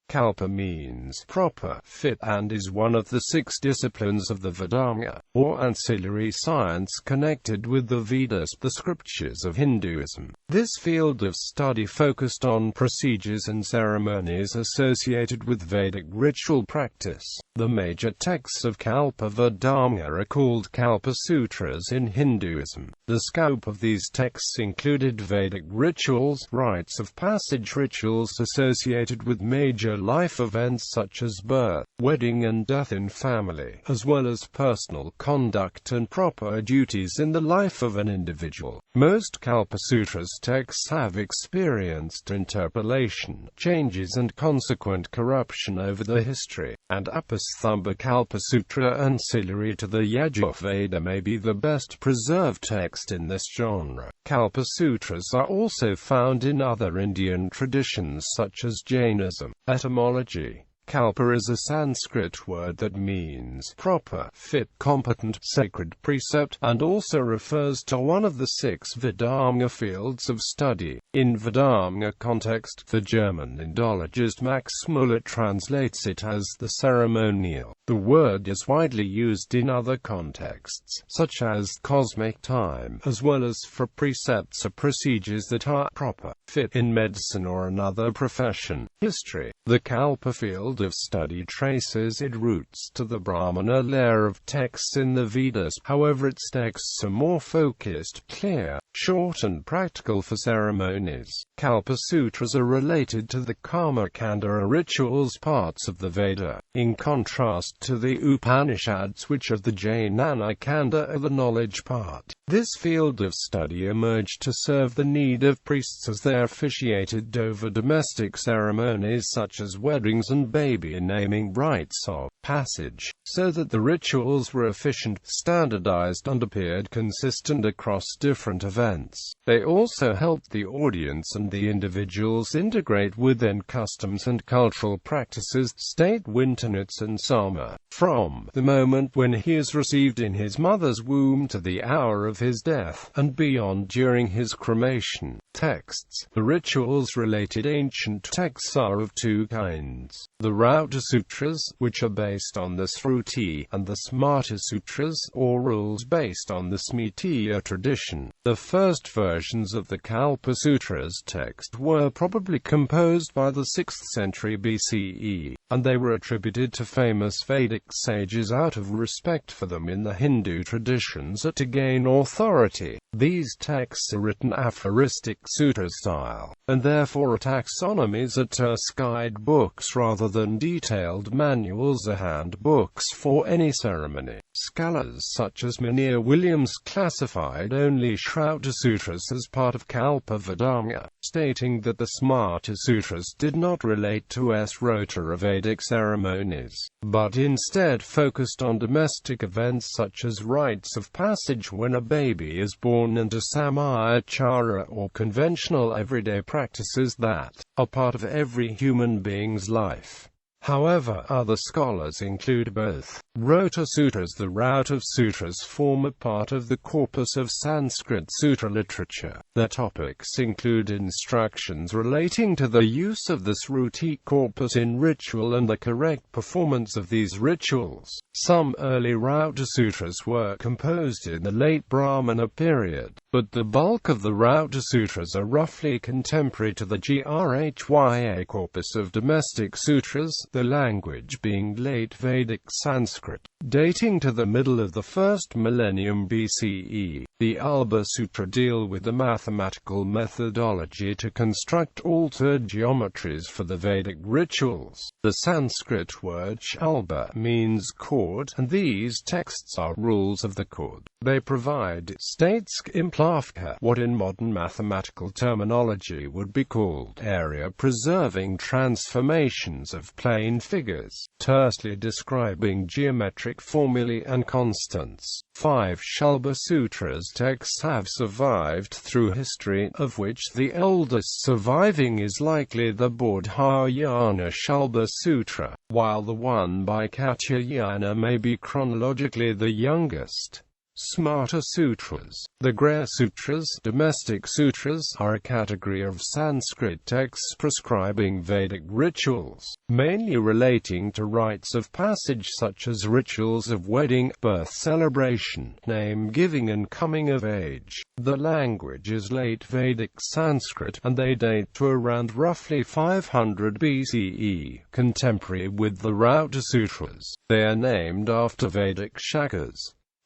Kalpa means proper, fit, and is one of the 6 disciplines of the Vedānga, or ancillary science connected with the Vedas, the scriptures of Hinduism. This field of study focused on procedures and ceremonies associated with Vedic ritual practice. The major texts of Kalpa Vedanga are called Kalpa Sutras in Hinduism. The scope of these texts included Vedic rituals, rites of passage, rituals associated with major life events such as birth, wedding and death in family, as well as personal conduct and proper duties in the life of an individual. Most Kalpa Sutras texts have experienced interpolation, changes and consequent corruption over the history, and Apastamba Kalpa Sutra, ancillary to the Yajurveda, may be the best preserved text in this genre. Kalpa Sutras are also found in other Indian traditions such as Jainism. Etymology. Kalpa is a Sanskrit word that means proper, fit, competent, sacred precept, and also refers to one of the 6 Vedānga fields of study. In Vedānga context, the German Indologist Max Muller translates it as the ceremonial. The word is widely used in other contexts, such as cosmic time, as well as for precepts or procedures that are proper, fit, in medicine or another profession. History. The Kalpa field of study traces its roots to the Brahmana layer of texts in the Vedas. However, its texts are more focused, clear, short and practical for ceremonies. Kalpa Sutras are related to the Karma Kanda, or rituals parts of the Veda, in contrast to the Upanishads, which are the Jnana Kanda, or the knowledge part. This field of study emerged to serve the need of priests as they officiated over domestic ceremonies such as weddings and baby naming, rites of passage, so that the rituals were efficient, standardized and appeared consistent across different events. They also helped the audience and the individuals integrate within customs and cultural practices, state Winternuts and Sama, from the moment when he is received in his mother's womb to the hour of his death, and beyond during his cremation. Texts. The rituals-related ancient texts are of 2 kinds. The Rauta Sutras, which are based on the Smriti, and the Smrta Sutras, or rules based on the Smritiya tradition. The first versions of the Kalpa Sutras text were probably composed by the 6th century BCE, and they were attributed to famous Vedic sages out of respect for them in the Hindu traditions or to gain authority. These texts are written aphoristic sutra style, and therefore are taxonomies or terse guidebooks rather than detailed manuals or handbooks for any ceremony. Scholars such as Munir Williams classified only Shrauta Sutras as part of Kalpa Vedanga, stating that the Smrta Sutras did not relate to Rota or Vedic ceremonies, but instead focused on domestic events such as rites of passage when a baby is born and samachara, or conventional everyday practices that are part of every human being's life. However, other scholars include both. Rota Sutras. The route of sutras form a part of the corpus of Sanskrit sutra literature. Their topics include instructions relating to the use of the Smriti corpus in ritual and the correct performance of these rituals. Some early Rauta Sutras were composed in the late Brahmana period, but the bulk of the Rauta Sutras are roughly contemporary to the Grhya corpus of domestic sutras, the language being late Vedic Sanskrit, dating to the middle of the 1st millennium BCE. The Alba Sutra deal with the mathematical methodology to construct altered geometries for the Vedic rituals. The Sanskrit word shalba means chord, and these texts are rules of the chord. They provide states implavka, what in modern mathematical terminology would be called area-preserving transformations of plane figures, tersely describing geometric formulae and constants. 5 Shalba Sutras texts have survived through history, of which the oldest surviving is likely the Bodhayana Shalba Sutra, while the one by Katyayana may be chronologically the youngest. Smarta Sutras. The Greh Sutras, domestic sutras, are a category of Sanskrit texts prescribing Vedic rituals, mainly relating to rites of passage such as rituals of wedding, birth celebration, name-giving and coming of age. The language is late Vedic Sanskrit, and they date to around roughly 500 BCE, contemporary with the Rauta Sutras. They are named after Vedic shakas.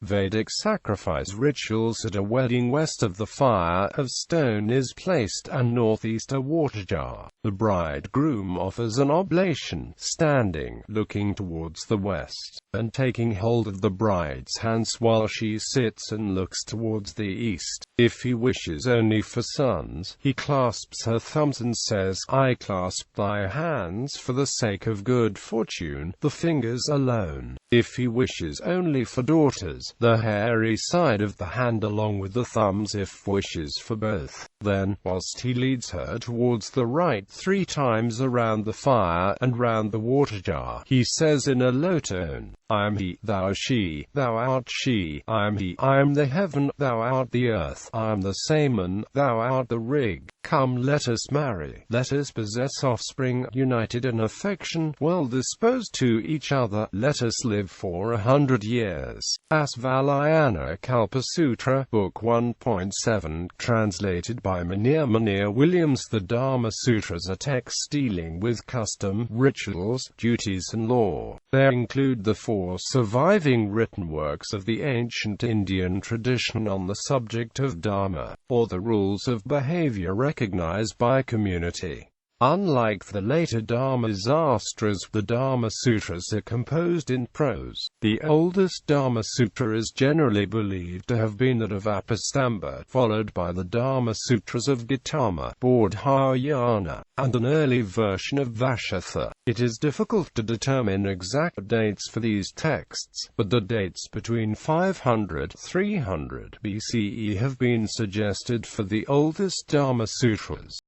Vedic sacrifice rituals at a wedding. West of the fire of stone is placed and northeast a water jar. The bridegroom offers an oblation, standing, looking towards the west, and taking hold of the bride's hands while she sits and looks towards the east. If he wishes only for sons, he clasps her thumbs and says, "I clasp thy hands for the sake of good fortune, the fingers alone." If he wishes only for daughters, the hairy side of the hand along with the thumbs. If wishes for both, then, whilst he leads her towards the right 3 times around the fire and round the water jar, he says in a low tone, "I am he, thou she, thou art she, I am he, I am the heaven, thou art the earth, I am the Saman, thou art the rig. Come, let us marry, let us possess offspring, united in affection, well disposed to each other, let us live for 100 years. Asvalayana Kalpa Sutra, Book 1.7, translated by Munir Williams. The Dharma Sutras are texts dealing with custom, rituals, duties and law. They include the 4 surviving written works of the ancient Indian tradition on the subject of Dharma, or the rules of behavior recognized by community. Unlike the later Dharmasastras, the Dharma Sutras are composed in prose. The oldest Dharma Sutra is generally believed to have been that of Apastamba, followed by the Dharma Sutras of Gautama, Bodhayana, and an early version of Vashatha. It is difficult to determine exact dates for these texts, but the dates between 500–300 BCE have been suggested for the oldest Dharma Sutras.